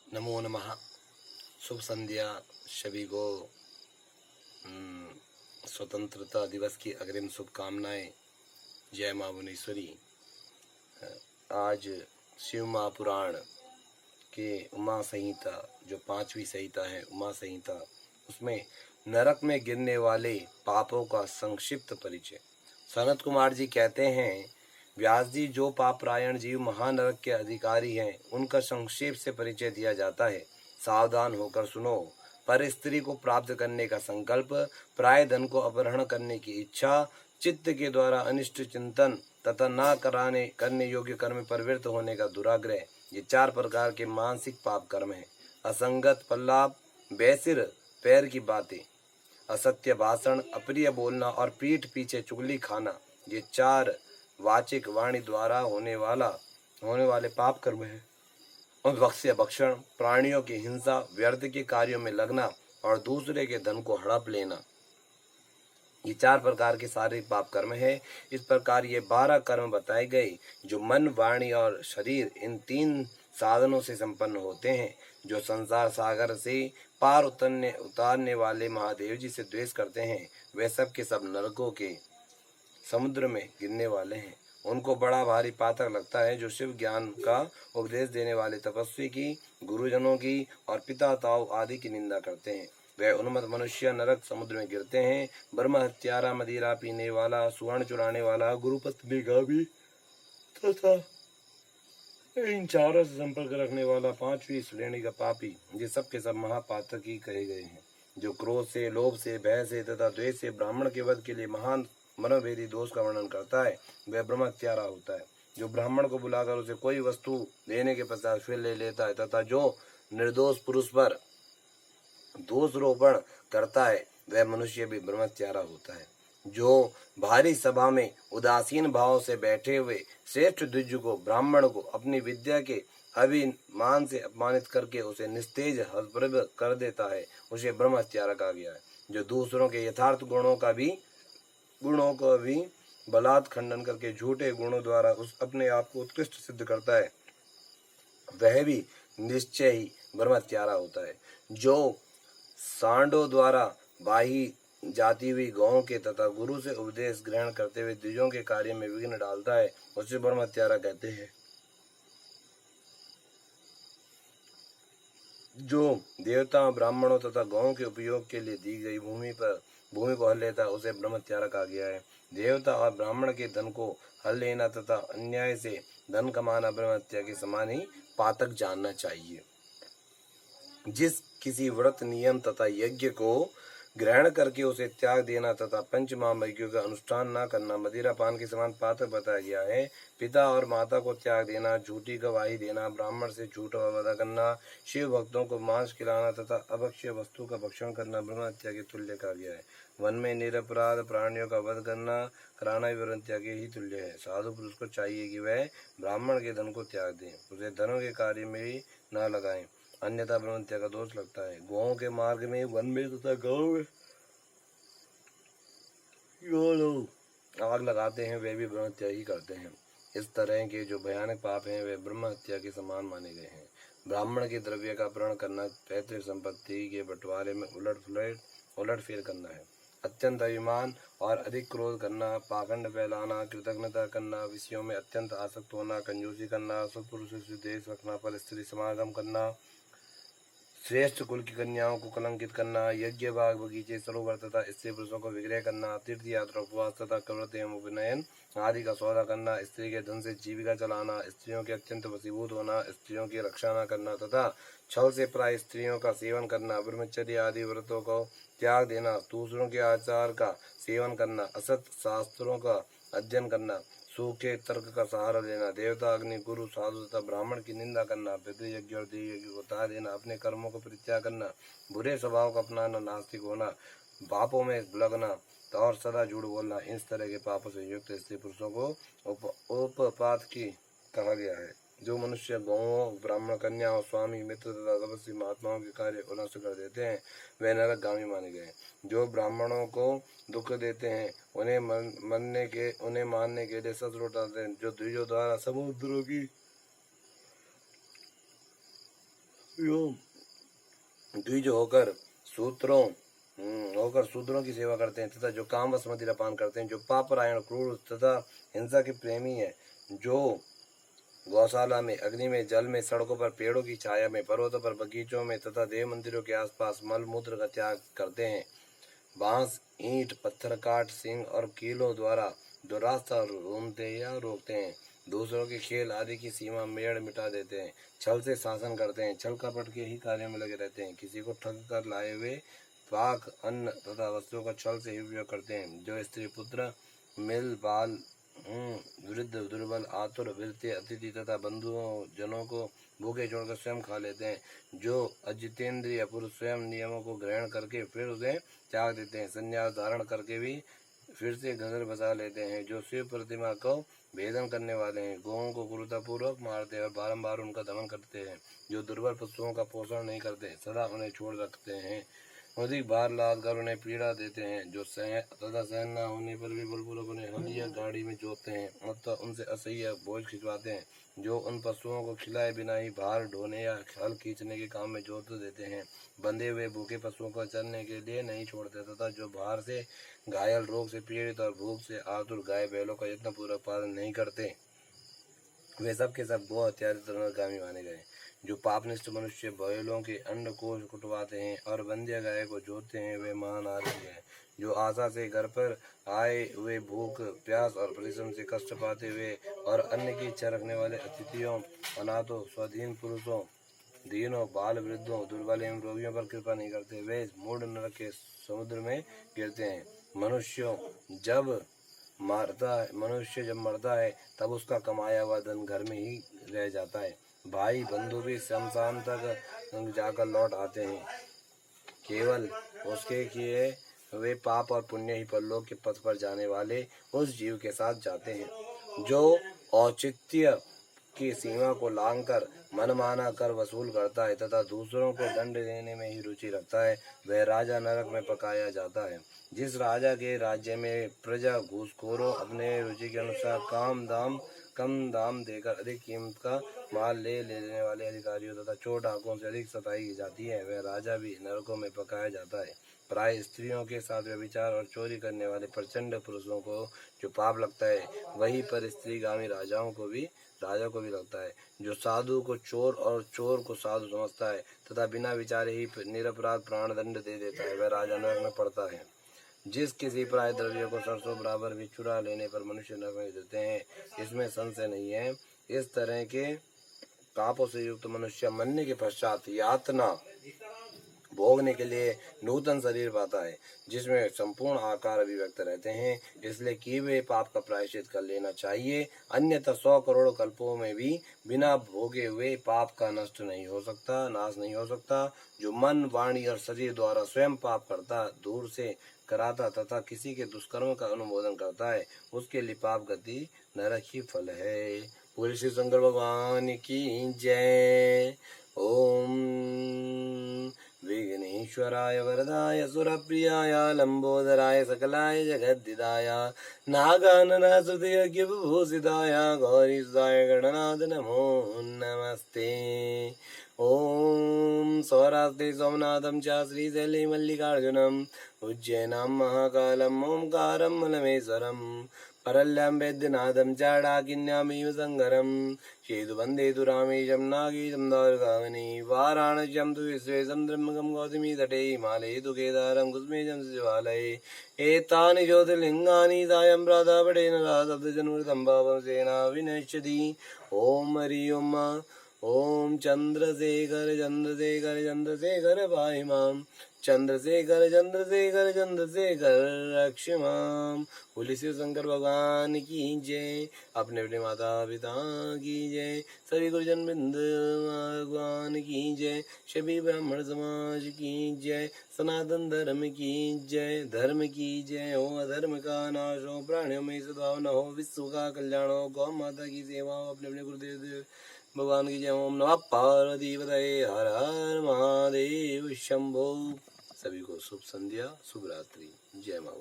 नमो नमः। शुभ संध्या सभी को। स्वतंत्रता दिवस की अग्रिम शुभकामनाएं। जय माँ भुवनेश्वरी। आज शिव महापुराण के उमा संहिता, जो 5वीं संहिता है उमा संहिता, उसमें नरक में गिरने वाले पापों का संक्षिप्त परिचय। सनत कुमार जी कहते हैं, व्यास जी, जो पापरायण जीव महानरक के अधिकारी हैं उनका संक्षेप से परिचय दिया जाता है। सावधान होकर सुनो। पर स्त्री को प्राप्त करने का संकल्प, प्राय धन को अपहरण करने की इच्छा, चित्त के द्वारा अनिष्ट चिंतन तथा न करने योग्य कर्म प्रवृत्त होने का दुराग्रह, ये 4 प्रकार के मानसिक पाप कर्म हैं। असंगत प्रलाप, बेसिर पैर की बातें, असत्य भाषण, अप्रिय बोलना और पीठ पीछे चुगली खाना, ये 4 वाचिक वाणी द्वारा होने वाले पाप कर्म है। और वक्ष्य भक्षण, प्राणियों की हिंसा, व्यर्थ के कार्यों में लगना और दूसरे के धन को हड़प लेना, ये 4 प्रकार के शारीरिक पाप कर्म है। इस प्रकार ये 12 कर्म बताए गए जो मन, वाणी और शरीर, इन 3 साधनों से संपन्न होते हैं। जो संसार सागर से पार उतारने वाले महादेव जी से द्वेष करते हैं, वे सब के सब नरकों के समुद्र में गिरने वाले हैं। उनको बड़ा भारी पातक लगता है जो शिव ज्ञान का उपदेश देने वाले तपस्वी की, गुरुजनों की और पिता ताऊ आदि की निंदा करते हैं। वे उन्मत्त मनुष्य नरक समुद्र में गिरते हैं। ब्रह्म हत्यारा, मदिरा पीने वाला, सुवर्ण चुराने वाला, गुरुपत्नी गावी तथा इन 4 से संपर्क रखने वाला 5वीं श्रेणी का पापी, ये सब के सब महापातक ही कहे गए हैं। जो क्रोध से, लोभ से, भय से तथा द्वेष से ब्राह्मण के वध के लिए महान मनोभेदी दोष का वर्णन करता है, वह ब्रह्म हत्यारा होता है। जो ब्राह्मण को बुलाकर उसे कोई वस्तु देने के पश्चात फिर ले लेता है तथा जो निर्दोष पुरुष पर दोषारोपण करता है, वह मनुष्य भी ब्रह्म हत्यारा होता है। जो भारी सभा में उदासीन भाव से बैठे हुए श्रेष्ठ द्विज को, ब्राह्मण को, अपनी विद्या के अभिमान से अपमानित करके उसे निस्तेज हतप्रभ कर देता है, उसे ब्रह्म हत्यारा कहा गया है। जो दूसरों के यथार्थ गुणों का भी बलात् खंडन करके झूठे गुणों द्वारा अपने आप को उत्कृष्ट सिद्ध करता है, वह भी निश्चय ही ब्रह्म हत्यारा होता है। जो सांडों द्वारा बाही जाती हुई गौं के तथा गुरु से उपदेश ग्रहण करते हुए द्विजों के कार्य में विघ्न डालता है, उसे ब्रह्म हत्यारा कहते हैं। जो देवता, ब्राह्मणों तथा गौं के उपयोग के लिए दी गई भूमि को हल लेता है, उसे ब्रह्म हत्यारा कहा गया है। देवता और ब्राह्मण के धन को हल लेना तथा अन्याय से धन कमाना ब्रह्म हत्या के समान ही पातक जानना चाहिए। जिस किसी व्रत, नियम तथा यज्ञ को ग्रहण करके उसे त्याग देना तथा पंच महायज्ञों का अनुष्ठान न करना मदिरा पान के समान पातक बताया गया है। पिता और माता को त्याग देना, झूठी गवाही देना, ब्राह्मण से झूठ वादा करना, शिव भक्तों को मांस खिलाना तथा अभक्ष्य वस्तु का भक्षण करना ब्रह्म हत्या के तुल्य कहा गया है। वन में निरपराध प्राणियों का वध कराना भी ब्रह्म हत्या के ही तुल्य है। साधु पुरुष को चाहिए कि वह ब्राह्मण के धन को त्याग दें, उसे धनों के कार्य में न लगाएं, अन्यथा ब्रह्म हत्या का दोष लगता है। गौओं के मार्ग में, वन में तथा गांव में जो लोग आग लगाते हैं, वे भी ब्रह्म हत्या ही करते हैं। इस तरह के जो भयानक पाप हैं, वे ब्रह्म हत्या के समान माने गए हैं। ब्राह्मण के द्रव्य का अपहरण करना, पैतृक संपत्ति के बंटवारे में उलटफेर करना है। अत्यंत अभिमान और अधिक क्रोध करना, पाखंड फैलाना, कृतज्ञता करना, विषयों में अत्यंत आसक्त होना, कंजूसी करना, सत्पुरुषों से द्वेष रखना, पर स्त्री समागम करना, श्रेष्ठ कुल की कन्याओं को कलंकित करना, यज्ञ, बाग, बगीचे, सरोवर तथा स्त्री पुरुषों को विग्रह करना, तीर्थ यात्रा, उपवास तथा कव्रत एवं उपनयन आदि का सौदा करना, स्त्री के धन से जीविका चलाना, स्त्रियों के अत्यंत वशीभूत होना, स्त्रियों की रक्षा न करना तथा छल से प्राय स्त्रियों का सेवन करना, ब्रह्मचर्य आदि व्रतों को त्याग देना, दूसरों के आचार का सेवन करना, असत शास्त्रों का अध्ययन करना, सूखे तर्क का सहारा लेना, देवता, अग्नि, गुरु, साधु तथा ब्राह्मण की निंदा करना, पितृयज्ञ और देवयज्ञ को त्याग देना, अपने कर्मों को परित्याग करना, बुरे स्वभाव का अपनाना, नास्तिक होना, पापों में लगना और सदा झूठ बोलना, इस तरह के पापों से युक्त स्त्री पुरुषों को उपपात की कहा गया है। जो मनुष्य गौओं, ब्राह्मण कन्याओं, स्वामी, मित्र तथा तपस्वी महात्माओं के कार्य को नष्ट कर देते हैं, वे नरकगामी माने गए। जो ब्राह्मणों को दुख देते हैं, उन्हें मारने के लिए शस्त्र उठाते हैं, जो द्विजों द्वारा समुद्रों की यो द्विज होकर शूद्रों की सेवा करते हैं तथा जो कामवश मदिरा पान करते हैं, जो पापरायण, क्रूर तथा हिंसा के प्रेमी है, जो गौशाला में, अग्नि में, जल में, सड़कों पर, पेड़ों की छाया में, पर्वतों पर, बगीचों में तथा देव मंदिरों के आसपास मल मूत्र का त्याग करते हैं, बांस, ईंट, पत्थर, काट, सिंह और कीलों द्वारा दुरास्ता रोनते या रोकते हैं, दूसरों के खेल आदि की सीमा मेड़ मिटा देते हैं, छल से शासन करते हैं, छल कपट के ही कार्यों में लगे रहते हैं, किसी को ठग कर लाए हुए पाक अन्न तथा वस्तुओं का छल से ही उपयोग करते हैं, जो स्त्री पुत्र, मिल बाल, वृद्ध, दुर्बल, आतुर, वृत्ति, अतिथि तथा बंधुओं जनों को भूखे छोड़कर स्वयं खा लेते हैं, जो अजितेंद्रिय पुरुष स्वयं नियमों को ग्रहण करके फिर उसे त्याग देते हैं, संन्यास धारण करके भी फिर से घर बसा लेते हैं, जो शिव प्रतिमा को भेदन करने वाले हैं, गौओं को क्रूरतापूर्वक मारते हैं और बारंबार उनका दमन करते हैं, जो दुर्बल पशुओं का पोषण नहीं करते, सदा उन्हें छोड़ रखते हैं, अधिक भार लाद कर उन्हें पीड़ा देते हैं, जो सहन न होने पर भी बलपूर्वक उन्हें हल या गाड़ी में जोतते हैं, अतः उनसे असह्य बोझ खिंचवाते हैं, जो उन पशुओं को खिलाए बिना ही भार ढोने या हल खींचने के काम में जोत देते हैं, बंधे हुए भूखे पशुओं को चलने के लिए नहीं छोड़ते तथा जो भार से घायल, रोग से पीड़ित और भूख से आतुर गाय बैलों का यत्न पूर्वक पालन नहीं करते, वे सब के सब गो हत्यारे तृणगामी माने गए, जो पापनिष्ठ मनुष्य बैलों के अंड को कुटवाते हैं और बंध्या गाय को जोतते हैं, वे महान आदमी हैं, जो आशा से घर पर आए हुए भूख, प्यास और परिश्रम से कष्ट पाते हुए और अन्न की इच्छा रखने वाले अतिथियों, अनाथों, स्वाधीन पुरुषों, दीनों, बाल, वृद्धों, दुर्बल एवं रोगियों पर कृपा नहीं करते, वे मूढ़ नरक के समुद्र में गिरते हैं। मनुष्य जब मरता है तब उसका कमाया हुआ धन घर में ही रह जाता है, भाई बंधु भी शमशान तक जाकर लौट आते हैं, केवल उसके किए वे पाप और पुण्य ही परलोक के पथ पर जाने वाले उस जीव के साथ जाते हैं, जो औचित्य की सीमा को लांघकर मनमाना कर वसूल करता है तथा दूसरों को दंड देने में ही रुचि रखता है, वह राजा नरक में पकाया जाता है। जिस राजा के राज्य में प्रजा घूसखोरों अपने रुचि के अनुसार कम दाम देकर अधिक कीमत का माल ले लेने वाले अधिकारियों तथा चोर डाकुओं से अधिक सताई की जाती है, वह राजा भी नरकों में पकाया जाता है। प्राय स्त्रियों के साथ व्यभिचार और चोरी करने वाले प्रचंड पुरुषों को जो पाप लगता है, वही पर स्त्रीगामी राजा को भी लगता है। जो साधु को चोर और चोर को साधु समझता है तथा बिना विचारे ही निरपराध प्राण दंड दे देता है, वह राजा नरक में पड़ता है। जिस किसी प्राय द्रव्य को सरसों बराबर भी चुरा लेने पर मनुष्य नरक में देते हैं, इसमें संशय नहीं है। इस तरह के पापों से युक्त मनुष्य मरने के पश्चात यातना भोगने के लिए नूतन शरीर पाता है, जिसमें संपूर्ण आकार अभिव्यक्त रहते हैं, इसलिए किए हुए पाप का प्रायश्चित कर लेना चाहिए, अन्यथा 100 करोड़ कल्पों में भी बिना भोगे हुए पाप का नाश नहीं हो सकता। जो मन, वाणी और शरीर द्वारा स्वयं पाप करता, दूर से कराता तथा किसी के दुष्कर्म का अनुमोदन करता है, उसके लिए पाप गति नरक ही फल है। बोले श्री शंकर भगवान की जय। ओम विघ्नेश्वराय वरदाय सुरप्रियाय लंबोदराय सकलाय जगद्दिदाय नागाननासुते विभूषिताय गौरीसाय गणनाथ नमो नमस्ते। ओम सौराष्ट्रे सोमनाथं च श्रीशैले मल्लिकार्जुनम् उज्जैनां महाकालम् ओंकारं मलमेश्वरम् परल्यां वैद्यनाथं च डाकिन्यामेव शङ्करम् शेतुवन्दे तु रामेशं नागेशं दारुकावने वाराणस्यां तु विश्वेशं त्र्यम्बकं गौतमी तटे हिमालये तु केदारं कुसुमेशं शिवालये एतानि ज्योतिर्लिङ्गानि सायं प्रातःपठेन सप्तजन्मृतं पापं सेना विनश्यति। ओम हरि ओम चंद्रशेखर चंद्रशेखर चंद्रशेखर पाहि मां चंद्रशेखर चंद्रशेखर चंद्रशेखर रक्ष मां। बोले शिव शंकर भगवान की जय। अपने अपने माता पिता की जय, सभी गुरुजन बिंद भगवान की जय, सभी ब्राह्मण समाज की जय, सनातन धर्म की जय, धर्म की जय हो, अधर्म का नाश हो, प्राणियों में सद्भावना हो, विश्व का कल्याण हो, गौ माता की सेवा हो, अपने अपने गुरुदेव भगवान की जय। ओम नमः पार्वती पतये, हर हर महादेव शंभो। सभी को शुभ संध्या, शुभ रात्रि, जय मां।